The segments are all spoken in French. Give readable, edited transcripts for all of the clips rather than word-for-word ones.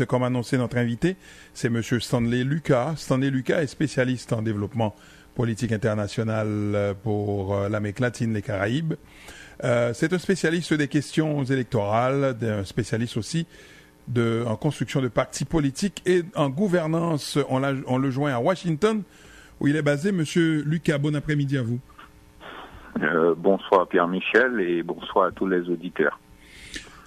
Comme annoncé notre invité, c'est M. Stanley Lucas. Stanley Lucas est spécialiste en développement politique international pour l'Amérique latine, les Caraïbes. C'est un spécialiste des questions électorales, un spécialiste aussi en construction de partis politiques et en gouvernance. On le joint à Washington, où il est basé. M. Lucas, bon après-midi à vous. Bonsoir Pierre-Michel et bonsoir à tous les auditeurs.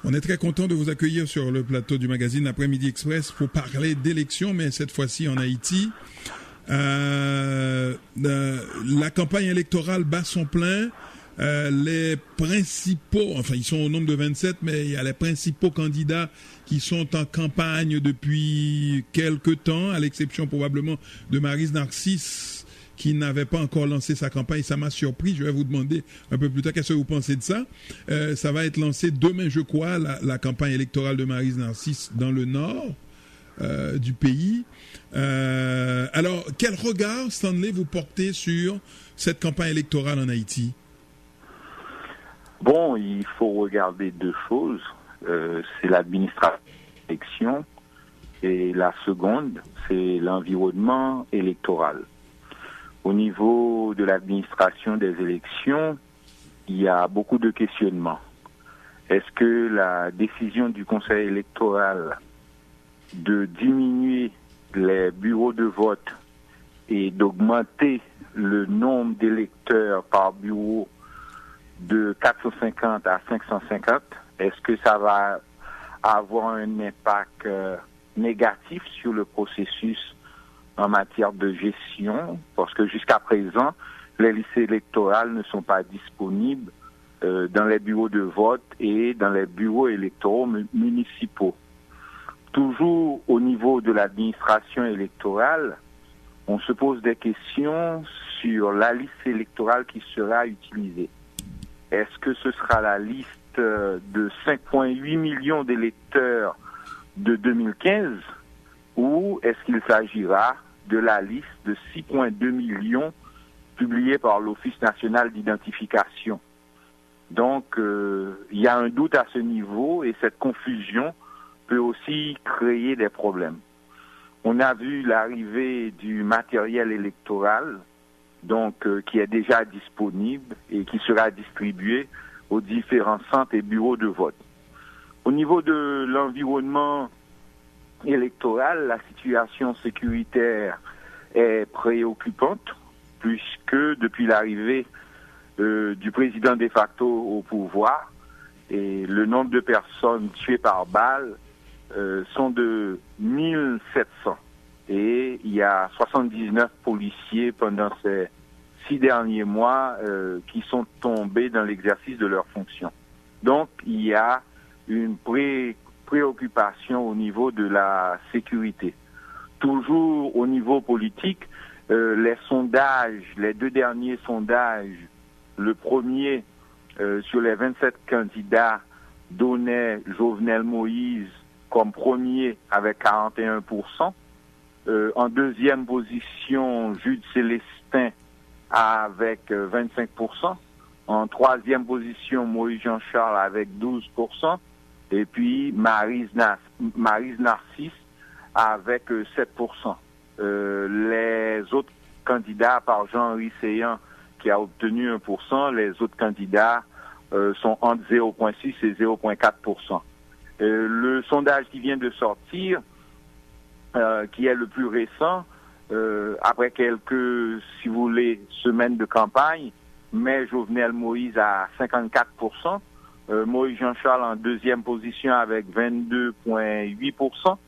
On est très content de vous accueillir sur le plateau du magazine L'Après-Midi Express pour parler d'élections, mais cette fois-ci en Haïti. La campagne électorale bat son plein. Les principaux, enfin ils sont au nombre de 27, mais il y a les principaux candidats qui sont en campagne depuis quelque temps, à l'exception probablement de Maryse Narcisse, qui n'avait pas encore lancé sa campagne. Ça m'a surpris. Je vais vous demander un peu plus tard qu'est-ce que vous pensez de ça. Ça va être lancé demain, je crois, la campagne électorale de Maryse Narcisse dans le nord du pays. Alors, quel regard, Stanley, vous portez sur cette campagne électorale en Haïti? Bon, il faut regarder deux choses. C'est l'administration de l'élection et la seconde, c'est l'environnement électoral. Au niveau de l'administration des élections, il y a beaucoup de questionnements. Est-ce que la décision du Conseil électoral de diminuer les bureaux de vote et d'augmenter le nombre d'électeurs par bureau de 450 à 550, est-ce que ça va avoir un impact négatif sur le processus en matière de gestion, parce que jusqu'à présent, les listes électorales ne sont pas disponibles dans les bureaux de vote et dans les bureaux électoraux municipaux. Toujours au niveau de l'administration électorale, on se pose des questions sur la liste électorale qui sera utilisée. Est-ce que ce sera la liste de 5,8 millions d'électeurs de 2015 ou est-ce qu'il s'agira de la liste de 6,2 millions publiée par l'Office national d'identification? Donc, il y a un doute à ce niveau et cette confusion peut aussi créer des problèmes. On a vu l'arrivée du matériel électoral, donc qui est déjà disponible et qui sera distribué aux différents centres et bureaux de vote. Au niveau de l'environnement électoral, la situation sécuritaire est préoccupante puisque depuis l'arrivée du président de facto au pouvoir, et le nombre de personnes tuées par balle sont de 1700 et il y a 79 policiers pendant ces 6 derniers mois qui sont tombés dans l'exercice de leurs fonctions. Donc il y a une préoccupation au niveau de la sécurité. Toujours au niveau politique, les sondages, les deux derniers sondages, le premier sur les 27 candidats donnait Jovenel Moïse comme premier avec 41%. En deuxième position, Jude Célestin avec 25%. En troisième position, Moïse Jean-Charles avec 12%. Et puis Maryse Narcisse avec 7%. Les autres candidats, à part Jean-Henri Seyan qui a obtenu 1%, les autres candidats sont entre 0,6 et 0,4%. Le sondage qui vient de sortir, qui est le plus récent, après quelques, si vous voulez, semaines de campagne, met Jovenel Moïse à 54%, Moïse Jean-Charles en deuxième position avec 22,8%,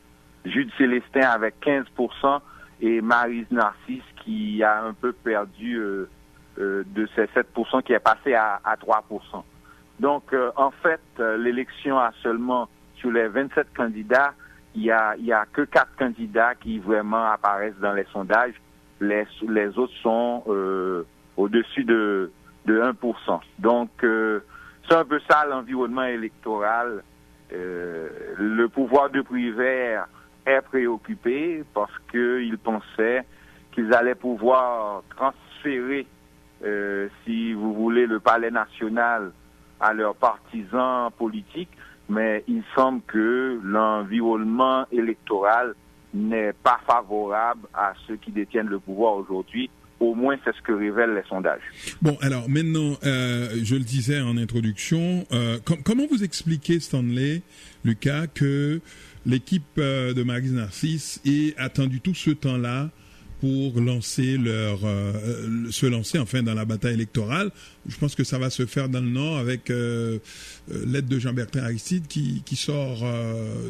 Jude Célestin avec 15% et Maryse Narcisse qui a un peu perdu de ces 7% qui est passé à 3%. Donc, en fait, l'élection a seulement, sur les 27 candidats, il y a que 4 candidats qui vraiment apparaissent dans les sondages. Les autres sont au-dessus de 1%. Donc, c'est un peu ça l'environnement électoral. Le pouvoir de Privert est préoccupé parce qu'ils pensaient qu'ils allaient pouvoir transférer, si vous voulez, le palais national à leurs partisans politiques, mais il semble que l'environnement électoral n'est pas favorable à ceux qui détiennent le pouvoir aujourd'hui. Au moins, c'est ce que révèlent les sondages. Bon, alors maintenant, je le disais en introduction, comment vous expliquez, Stanley, Lucas, que l'équipe de Maryse Narcisse ait attendu tout ce temps-là pour se lancer enfin dans la bataille électorale? Je pense que ça va se faire dans le Nord avec l'aide de Jean-Bertrand Aristide qui sort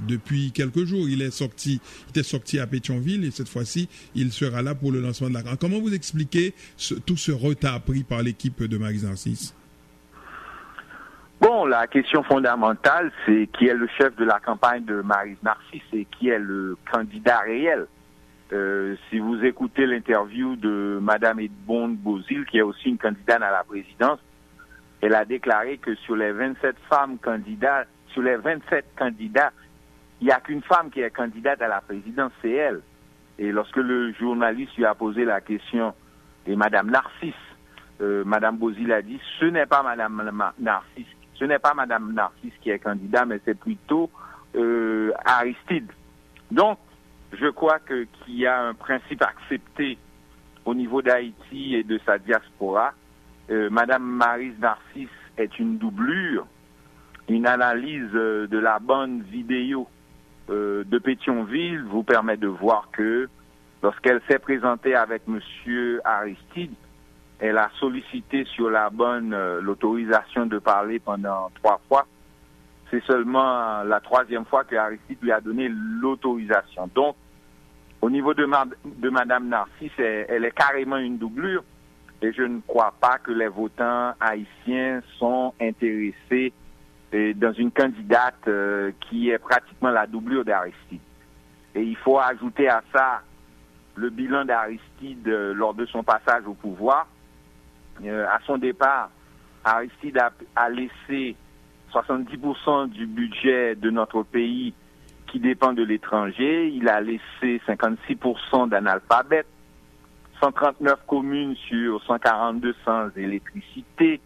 depuis quelques jours. Il était sorti à Pétionville et cette fois-ci, il sera là pour le lancement de la campagne. Comment vous expliquez tout ce retard pris par l'équipe de Maryse Narcisse? Bon, la question fondamentale, c'est qui est le chef de la campagne de Maryse Narcisse et qui est le candidat réel. Si vous écoutez l'interview de Madame Edbonde Bozil, qui est aussi une candidate à la présidence, elle a déclaré que sur les 27 femmes candidates, sur les 27 candidats, il n'y a qu'une femme qui est candidate à la présidence, c'est elle. Et lorsque le journaliste lui a posé la question, et Madame Narcisse, Madame Bozil a dit, ce n'est pas Madame Narcisse qui est candidat, mais c'est plutôt Aristide. Donc, je crois qu'il y a un principe accepté au niveau d'Haïti et de sa diaspora. Madame Maryse Narcisse est une doublure. Une analyse de la bande vidéo de Pétionville vous permet de voir que lorsqu'elle s'est présentée avec Monsieur Aristide, elle a sollicité sur la bonne l'autorisation de parler pendant 3 fois. C'est seulement la 3e fois que Aristide lui a donné l'autorisation. Donc, au niveau de Madame Narcisse, elle est carrément une doublure et je ne crois pas que les votants haïtiens sont intéressés dans une candidate qui est pratiquement la doublure d'Aristide. Et il faut ajouter à ça le bilan d'Aristide lors de son passage au pouvoir. À son départ, Aristide a laissé 70% du budget de notre pays qui dépend de l'étranger. Il a laissé 56% d'analphabètes, 139 communes sur 142 sans électricité,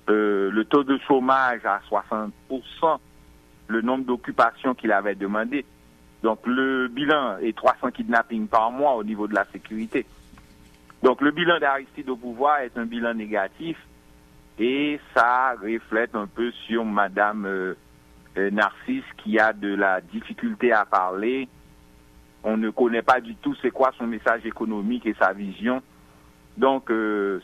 le taux de chômage à 60%, le nombre d'occupations qu'il avait demandé. Donc le bilan est 300 kidnappings par mois au niveau de la sécurité. Donc le bilan d'Aristide au pouvoir est un bilan négatif et ça reflète un peu sur Madame Narcisse qui a de la difficulté à parler. On ne connaît pas du tout c'est quoi son message économique et sa vision. Donc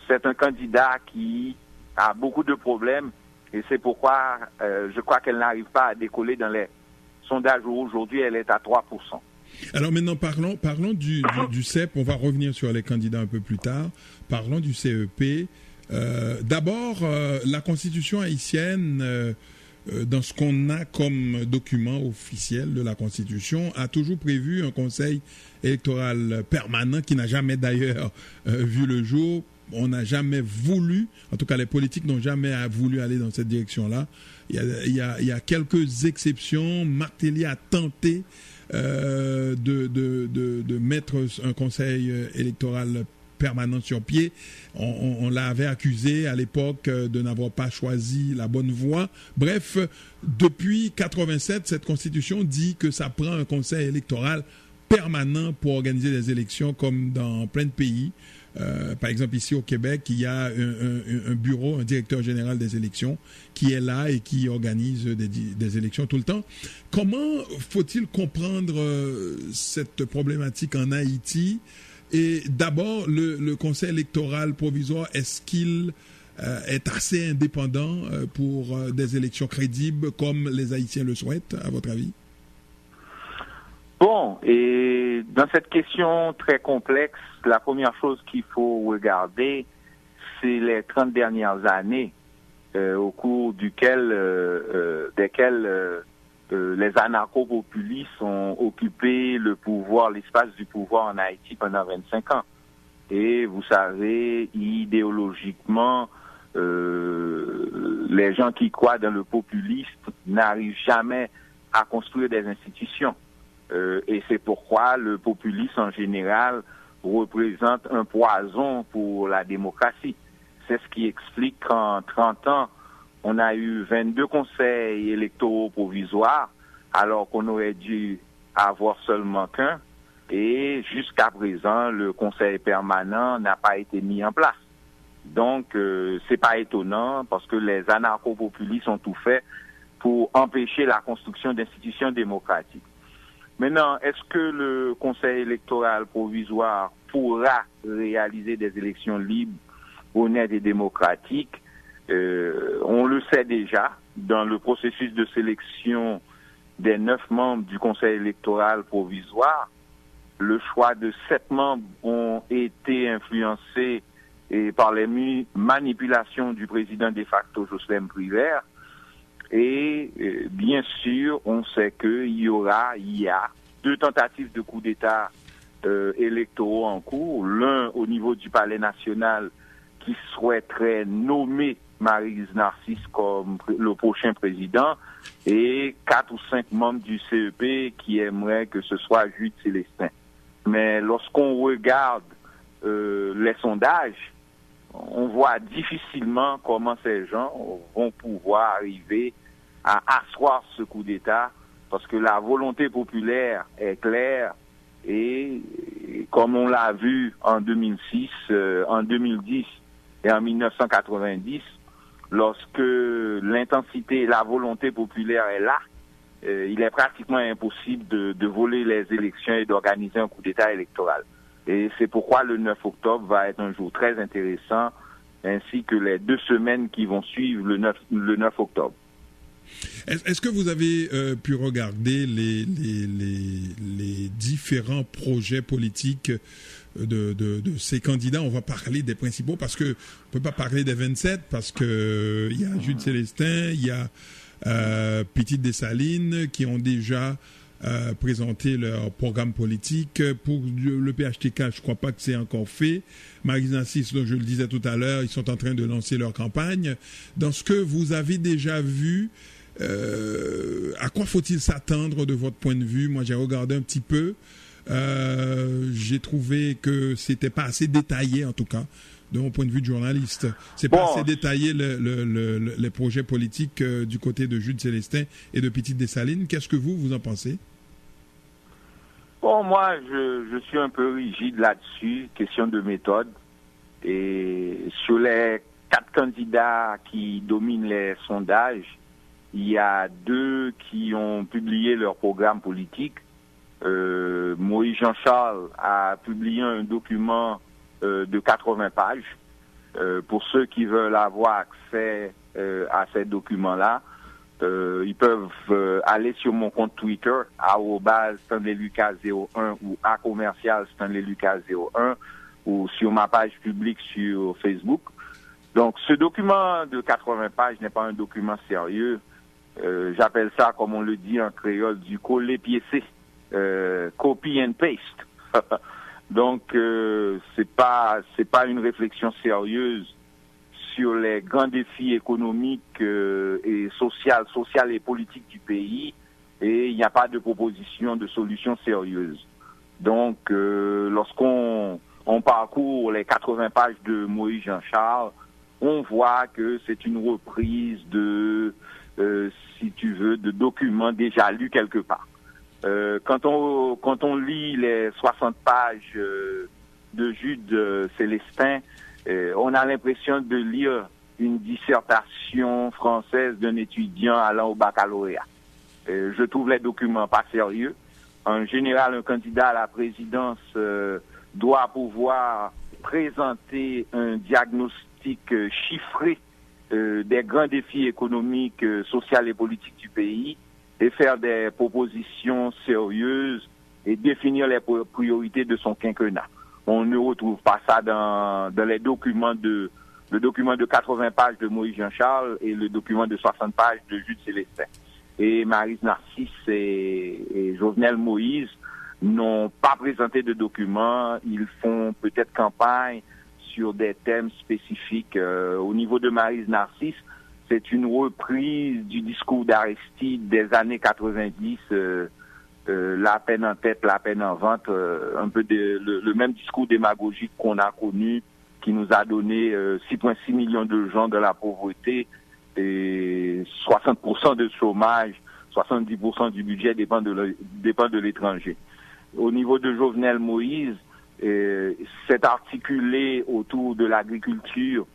c'est un candidat qui a beaucoup de problèmes et c'est pourquoi je crois qu'elle n'arrive pas à décoller dans les sondages où aujourd'hui elle est à 3%. Alors maintenant, parlons du CEP. On va revenir sur les candidats un peu plus tard. Parlons du CEP. D'abord, la Constitution haïtienne, dans ce qu'on a comme document officiel de la Constitution, a toujours prévu un conseil électoral permanent qui n'a jamais d'ailleurs vu le jour. On n'a jamais voulu, en tout cas les politiques n'ont jamais voulu aller dans cette direction-là. Il y a quelques exceptions. Martelly a tenté de mettre un conseil électoral permanent sur pied. On l'avait accusé à l'époque de n'avoir pas choisi la bonne voie. Bref, depuis 87, cette constitution dit que ça prend un conseil électoral permanent pour organiser des élections comme dans plein de pays. Par exemple, ici au Québec, il y a un bureau, un directeur général des élections qui est là et qui organise des élections tout le temps. Comment faut-il comprendre cette problématique en Haïti? Et d'abord, le Conseil électoral provisoire, est-ce qu'il est assez indépendant pour des élections crédibles comme les Haïtiens le souhaitent, à votre avis? Bon, et dans cette question très complexe, la première chose qu'il faut regarder, c'est les 30 dernières années au cours desquelles les anarcho-populistes ont occupé le pouvoir, l'espace du pouvoir en Haïti pendant 25 ans. Et vous savez, idéologiquement, les gens qui croient dans le populisme n'arrivent jamais à construire des institutions. Et c'est pourquoi le populisme en général représente un poison pour la démocratie. C'est ce qui explique qu'en 30 ans, on a eu 22 conseils électoraux provisoires, alors qu'on aurait dû avoir seulement qu'un. Et jusqu'à présent, le conseil permanent n'a pas été mis en place. Donc, c'est pas étonnant parce que les anarcho-populistes ont tout fait pour empêcher la construction d'institutions démocratiques. Maintenant, est-ce que le conseil électoral provisoire pourra réaliser des élections libres, honnêtes et démocratiques? On le sait déjà, dans le processus de sélection des 9 membres du conseil électoral provisoire, le choix de 7 membres ont été influencés par les manipulations du président de facto Jocelyn Privert. Et bien sûr, on sait qu'il y a 2 tentatives de coup d'État électoraux en cours. L'un au niveau du Palais national qui souhaiterait nommer Maryse Narcisse comme le prochain président et 4 ou 5 membres du CEP qui aimeraient que ce soit Jude Célestin. Mais lorsqu'on regarde les sondages, on voit difficilement comment ces gens vont pouvoir arriver à asseoir ce coup d'État parce que la volonté populaire est claire et comme on l'a vu en 2006, en 2010 et en 1990, lorsque l'intensité et la volonté populaire est là, il est pratiquement impossible de voler les élections et d'organiser un coup d'État électoral. Et c'est pourquoi le 9 octobre va être un jour très intéressant, ainsi que les 2 semaines qui vont suivre le 9 octobre. Est-ce que vous avez pu regarder les différents projets politiques de ces candidats? On va parler des principaux parce que on peut pas parler des 27 parce que il y a Jude Célestin, il y a Petite Dessalines qui ont déjà présenté leur programme politique. Pour le PHTK, je crois pas que c'est encore fait. Maryse Narcisse, dont je le disais tout à l'heure, ils sont en train de lancer leur campagne. Dans ce que vous avez déjà vu, à quoi faut-il s'attendre de votre point de vue? Moi, j'ai regardé un petit peu. J'ai trouvé que c'était pas assez détaillé, en tout cas, de mon point de vue de journaliste. C'est pas assez détaillé les projets politiques du côté de Jude Célestin et de Petite Dessalines. Qu'est-ce que vous en pensez? Bon, moi, je suis un peu rigide là-dessus, question de méthode. Et sur les 4 candidats qui dominent les sondages, il y a 2 qui ont publié leur programme politique. Moïse Jean-Charles a publié un document de 80 pages. Pour ceux qui veulent avoir accès à ces documents-là, ils peuvent aller sur mon compte Twitter, @StanleyLucas01 ou @StanleyLucas01 ou sur ma page publique sur Facebook. Donc, ce document de 80 pages n'est pas un document sérieux. J'appelle ça, comme on le dit en créole, du coller-piécer, copy and paste. Donc, c'est pas une réflexion sérieuse sur les grands défis économiques et social et politiques du pays, et il n'y a pas de proposition de solution sérieuse. Donc, lorsqu'on parcourt les 80 pages de Moïse Jean-Charles, on voit que c'est une reprise de, si tu veux, de documents déjà lus quelque part. Quand on lit les 60 pages de Jude Célestin, on a l'impression de lire une dissertation française d'un étudiant allant au baccalauréat. Je trouve les documents pas sérieux. En général, un candidat à la présidence doit pouvoir présenter un diagnostic chiffré des grands défis économiques, sociaux et politiques du pays et faire des propositions sérieuses et définir les priorités de son quinquennat. On ne retrouve pas ça dans les documents le document de 80 pages de Moïse Jean-Charles et le document de 60 pages de Jude Célestin. Et Maryse Narcisse et Jovenel Moïse n'ont pas présenté de documents. Ils font peut-être campagne sur des thèmes spécifiques. Au niveau de Maryse Narcisse, c'est une reprise du discours d'Aristide des années 90, la peine en tête, la peine en vente, un peu le même discours démagogique qu'on a connu, qui nous a donné 6,6 millions de gens de la pauvreté et 60% de chômage, 70% du budget dépend de l'étranger. Au niveau de Jovenel Moïse, c'est articulé autour de l'agriculture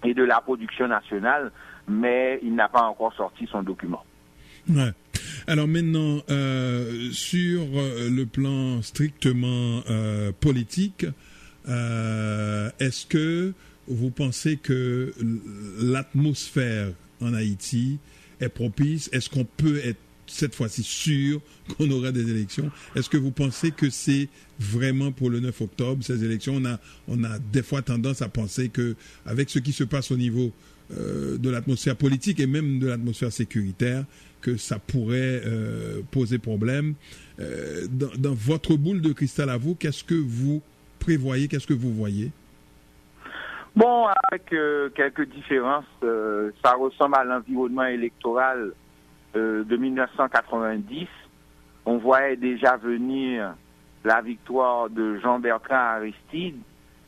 et de la production nationale, mais il n'a pas encore sorti son document. Ouais. Alors maintenant, sur le plan strictement politique, est-ce que vous pensez que l'atmosphère en Haïti est propice? Est-ce qu'on peut être cette fois-ci sûr qu'on aura des élections? Est-ce que vous pensez que c'est vraiment pour le 9 octobre, ces élections? On a des fois tendance à penser que avec ce qui se passe au niveau de l'atmosphère politique et même de l'atmosphère sécuritaire, que ça pourrait poser problème. Dans votre boule de cristal à vous, qu'est-ce que vous prévoyez, qu'est-ce que vous voyez? Bon, avec quelques différences, ça ressemble à l'environnement électoral de 1990. On voyait déjà venir la victoire de Jean-Bertrand Aristide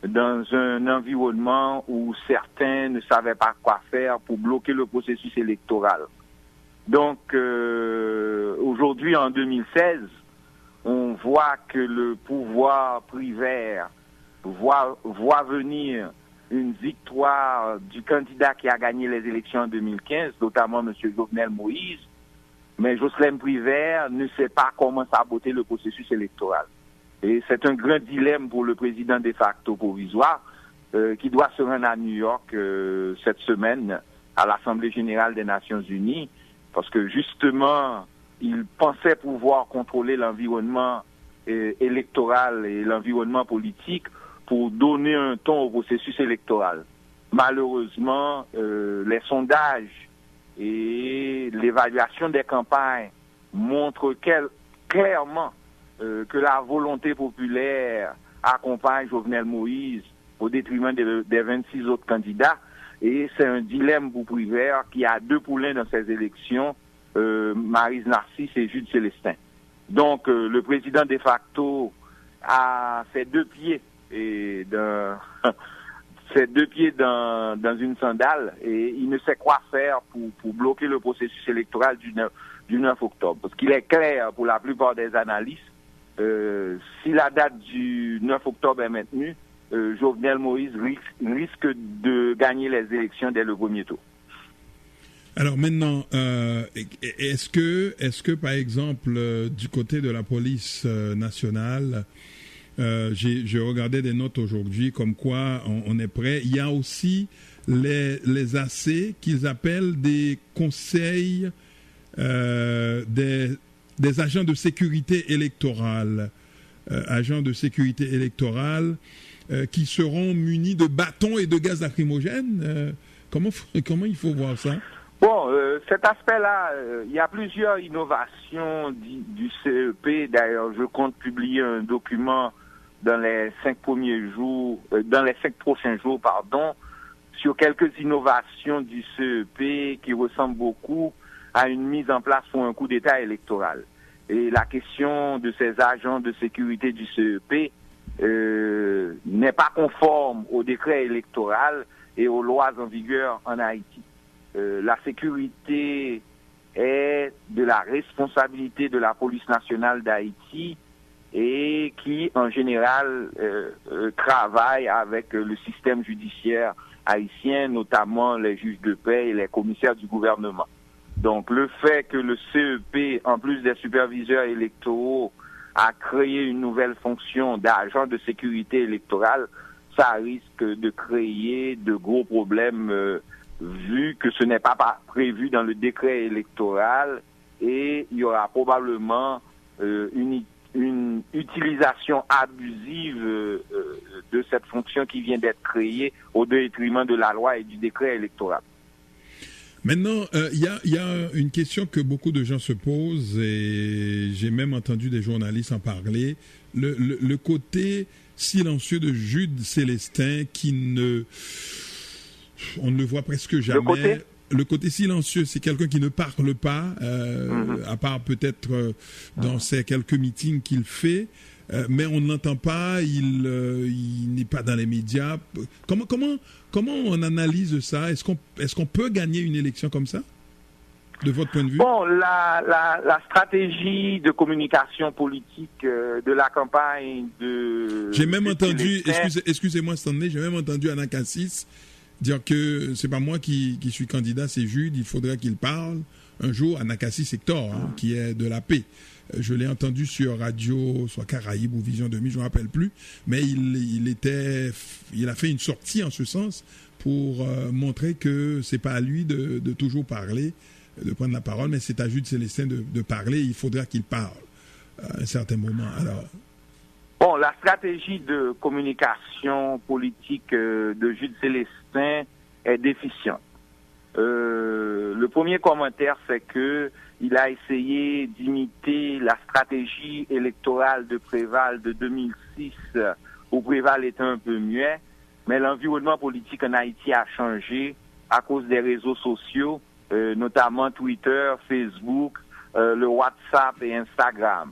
dans un environnement où certains ne savaient pas quoi faire pour bloquer le processus électoral. Donc, aujourd'hui, en 2016, on voit que le pouvoir privé voit venir une victoire du candidat qui a gagné les élections en 2015, notamment M. Jovenel Moïse, mais Jocelyn Privert ne sait pas comment saboter le processus électoral. Et c'est un grand dilemme pour le président de facto provisoire qui doit se rendre à New York cette semaine à l'Assemblée générale des Nations unies, parce que justement, il pensait pouvoir contrôler l'environnement électoral et l'environnement politique pour donner un ton au processus électoral. Malheureusement, les sondages et l'évaluation des campagnes montrent clairement que la volonté populaire accompagne Jovenel Moïse au détriment des 26 autres candidats. Et c'est un dilemme pour Privert qui a deux poulains dans ces élections, Maryse Narcisse et Jude Célestin. Donc, le président de facto a ses deux pieds dans une sandale et il ne sait quoi faire pour bloquer le processus électoral du 9 octobre. Parce qu'il est clair pour la plupart des analystes, si la date du 9 octobre est maintenue, Jovenel Moïse risque de gagner les élections dès le premier tour. Alors maintenant, est-ce que par exemple, du côté de la police nationale, j'ai regardé des notes aujourd'hui comme quoi on est prêt. Il y a aussi les AC qu'ils appellent des conseils des agents de sécurité électorale. Agents de sécurité électorale qui seront munis de bâtons et de gaz lacrymogènes. Comment il faut voir ça? Bon, cet aspect-là, il y a plusieurs innovations du CEP. D'ailleurs, je compte publier un document dans les 5 prochains jours, sur quelques innovations du CEP qui ressemblent beaucoup à une mise en place pour un coup d'État électoral. Et la question de ces agents de sécurité du CEP n'est pas conforme au décret électoral et aux lois en vigueur en Haïti. La sécurité est de la responsabilité de la police nationale d'Haïti et qui, en général, travaille avec le système judiciaire haïtien, notamment les juges de paix et les commissaires du gouvernement. Donc, le fait que le CEP, en plus des superviseurs électoraux, a créé une nouvelle fonction d'agent de sécurité électorale, ça risque de créer de gros problèmes vu que ce n'est pas prévu dans le décret électoral et il y aura probablement une utilisation abusive de cette fonction qui vient d'être créée au détriment de la loi et du décret électoral. Maintenant, il y a une question que beaucoup de gens se posent et j'ai même entendu des journalistes en parler. Le côté silencieux de Jude Célestin on ne le voit presque jamais. le côté silencieux, c'est quelqu'un qui ne parle pas, à part peut-être dans ces quelques meetings qu'il fait, mais on ne l'entend pas, il n'est pas dans les médias. Comment on analyse ça? Est-ce qu'on peut gagner une élection comme ça, de votre point de vue? Bon, la stratégie de communication politique de la campagne de... J'ai même entendu, excusez-moi Stanley, j'ai même entendu Anna Cassis dire que c'est pas moi qui suis candidat, c'est Jude, il faudrait qu'il parle un jour. Anna Cassis Hector, qui est de la paix. Je l'ai entendu sur radio, soit Caraïbes ou Vision 2000, je ne me rappelle plus, mais il a fait une sortie en ce sens pour montrer que c'est pas à lui de toujours parler, de prendre la parole, mais c'est à Jude Célestin de parler. Il faudra qu'il parle à un certain moment. Alors. Bon, la stratégie de communication politique de Jude Célestin est déficiente. Le premier commentaire, c'est que il a essayé d'imiter la stratégie électorale de Préval de 2006, où Préval était un peu muet, mais l'environnement politique en Haïti a changé à cause des réseaux sociaux, notamment Twitter, Facebook, le WhatsApp et Instagram.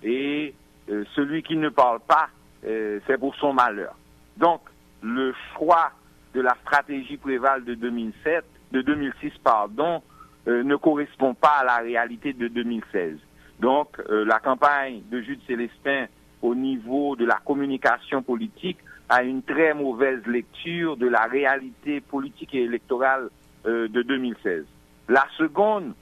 Et celui qui ne parle pas, c'est pour son malheur. Donc, le choix de la stratégie Préval de 2006, ne correspond pas à la réalité de 2016. Donc, la campagne de Jude Célestin au niveau de la communication politique a une très mauvaise lecture de la réalité politique et électorale de 2016. La seconde,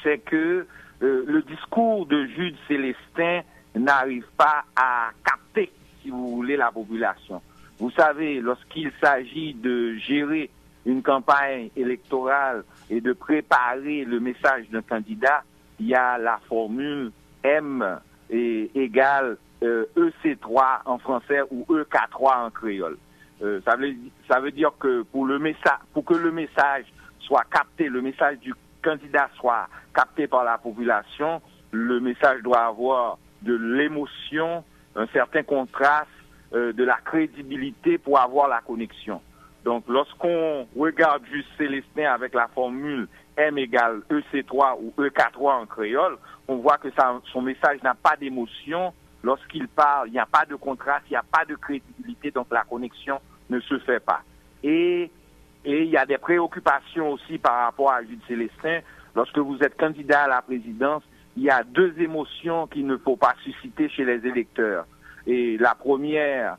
c'est que le discours de Jude Célestin n'arrive pas à capter, si vous voulez, la population. Vous savez, lorsqu'il s'agit de gérer une campagne électorale et de préparer le message d'un candidat, il y a la formule M égale EC3 en français ou EK3 en créole. Ça veut dire que pour que le message soit capté, le message du candidat soit capté par la population, le message doit avoir de l'émotion, un certain contraste, de la crédibilité pour avoir la connexion. Donc, lorsqu'on regarde juste Célestin avec la formule M égale EC3 ou EK3 en créole, on voit que son message n'a pas d'émotion. Lorsqu'il parle, il n'y a pas de contraste, il n'y a pas de crédibilité, donc la connexion ne se fait pas. Et il y a des préoccupations aussi par rapport à Jude Célestin. Lorsque vous êtes candidat à la présidence, il y a deux émotions qu'il ne faut pas susciter chez les électeurs. Et la première,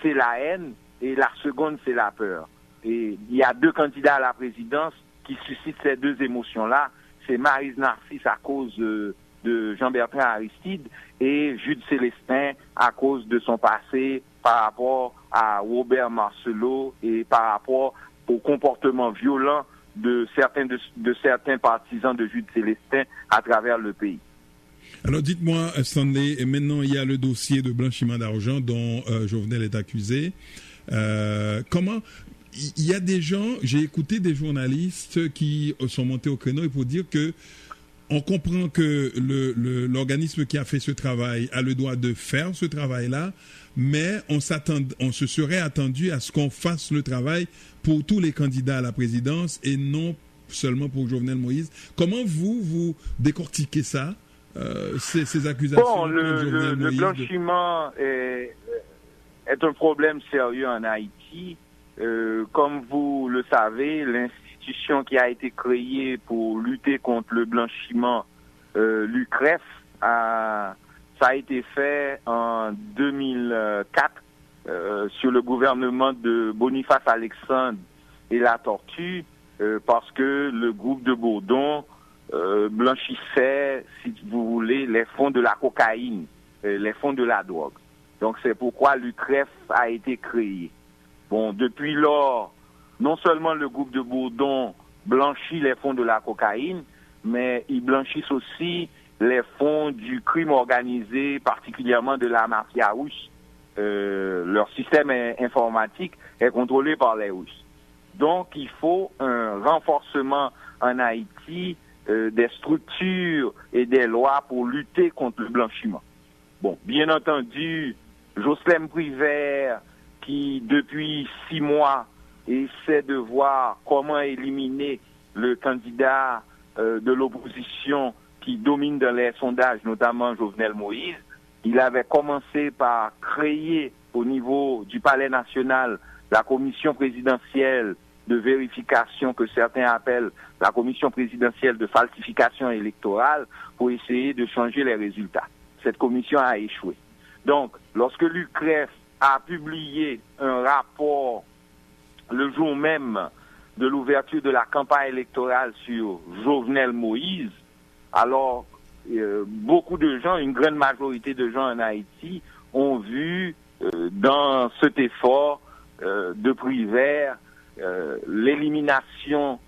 c'est la haine, et la seconde, c'est la peur. Et il y a deux candidats à la présidence qui suscitent ces deux émotions-là. C'est Maryse Narcisse à cause de Jean-Bertrand Aristide et Jude Célestin à cause de son passé par rapport à Robert Marcelot et par rapport au comportement violent de certains partisans de Jude Célestin à travers le pays. Alors dites-moi, Stanley, maintenant il y a le dossier de blanchiment d'argent dont Jovenel est accusé. Comment il y a des gens, j'ai écouté des journalistes qui sont montés au créneau et pour dire que on comprend que l'organisme qui a fait ce travail a le droit de faire ce travail-là, mais on se serait attendu à ce qu'on fasse le travail pour tous les candidats à la présidence et non seulement pour Jovenel Moïse. Comment vous décortiquez ça, ces accusations? Bon, le blanchiment est un problème sérieux en Haïti. Comme vous le savez, l'institution qui a été créée pour lutter contre le blanchiment, l'UCREF, ça a été fait en 2004 sur le gouvernement de Boniface Alexandre et la Tortue, parce que le groupe de Bourdon blanchissait, si vous voulez, les fonds de la cocaïne, les fonds de la drogue. Donc c'est pourquoi l'UCREF a été créé. Bon, depuis lors, non seulement le groupe de Bourdon blanchit les fonds de la cocaïne, mais ils blanchissent aussi les fonds du crime organisé, particulièrement de la mafia russe. Leur système informatique est contrôlé par les Russes. Donc, il faut un renforcement en Haïti des structures et des lois pour lutter contre le blanchiment. Bon, bien entendu, Jocelyn Privert, qui depuis 6 mois essaie de voir comment éliminer le candidat de l'opposition qui domine dans les sondages, notamment Jovenel Moïse. Il avait commencé par créer au niveau du Palais national la commission présidentielle de vérification que certains appellent la commission présidentielle de falsification électorale pour essayer de changer les résultats. Cette commission a échoué. Donc, lorsque l'UCREF a publié un rapport le jour même de l'ouverture de la campagne électorale sur Jovenel Moïse, alors beaucoup de gens, une grande majorité de gens en Haïti ont vu dans cet effort de prix vert une élimination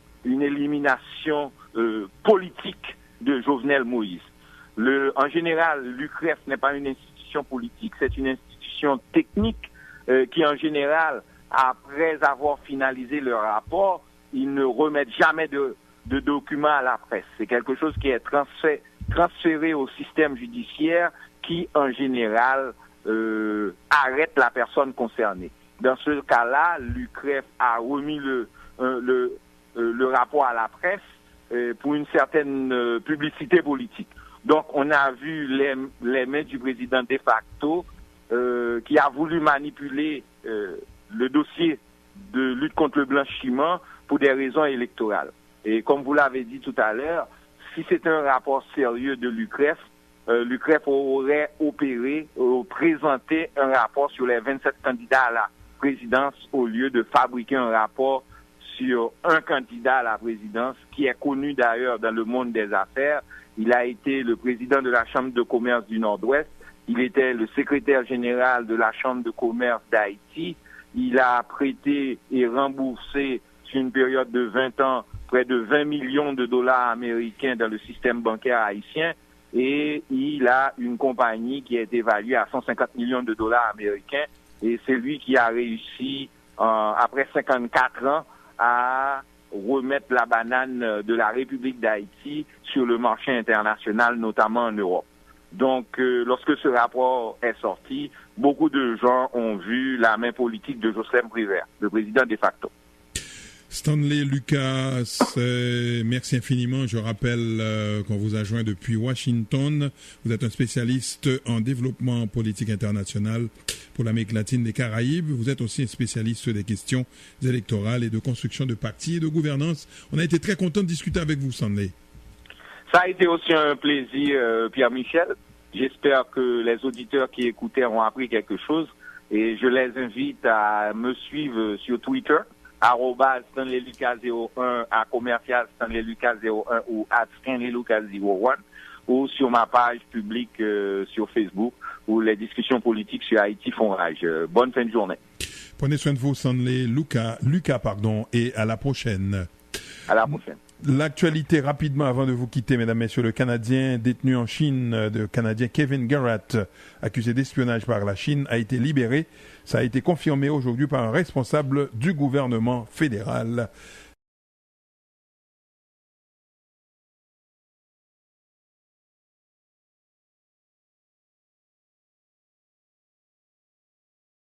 politique de Jovenel Moïse. En général, l'UCREF n'est pas une institution politique, c'est une institution technique qui, en général, après avoir finalisé le rapport, ils ne remettent jamais de documents à la presse. C'est quelque chose qui est transféré au système judiciaire qui, en général, arrête la personne concernée. Dans ce cas-là, l'UCREF a remis le rapport à la presse pour une certaine publicité politique. Donc, on a vu les mains du président de facto qui a voulu manipuler le dossier de lutte contre le blanchiment pour des raisons électorales. Et comme vous l'avez dit tout à l'heure, si c'est un rapport sérieux de l'UCREF, l'UCREF aurait présenté un rapport sur les 27 candidats à la présidence au lieu de fabriquer un rapport sur un candidat à la présidence qui est connu d'ailleurs dans le monde des affaires. Il a été le président de la Chambre de commerce du Nord-Ouest. Il était le secrétaire général de la Chambre de commerce d'Haïti. Il a prêté et remboursé sur une période de 20 ans près de 20 millions de dollars américains dans le système bancaire haïtien. Et il a une compagnie qui est évaluée à 150 millions de dollars américains. Et c'est lui qui a réussi, après 54 ans, à remettre la banane de la République d'Haïti sur le marché international, notamment en Europe. Donc, lorsque ce rapport est sorti, beaucoup de gens ont vu la main politique de Jocelyn Prévert, le président de facto. Stanley Lucas, merci infiniment. Je rappelle qu'on vous a joint depuis Washington. Vous êtes un spécialiste en développement politique international pour l'Amérique latine et des Caraïbes. Vous êtes aussi un spécialiste des questions électorales et de construction de partis et de gouvernance. On a été très content de discuter avec vous, Stanley. Ça a été aussi un plaisir, Pierre-Michel. J'espère que les auditeurs qui écoutaient ont appris quelque chose et je les invite à me suivre sur Twitter, @StanleyLucas01 à commercial StanleyLucas01 ou @StanleyLucas01 ou sur ma page publique sur Facebook où les discussions politiques sur Haïti font rage. Bonne fin de journée. Prenez soin de vous, Stanley Lucas, et à la prochaine. À la prochaine. L'actualité rapidement avant de vous quitter, mesdames, messieurs. Le Canadien détenu en Chine, le Canadien Kevin Garrett, accusé d'espionnage par la Chine, a été libéré. Ça a été confirmé aujourd'hui par un responsable du gouvernement fédéral.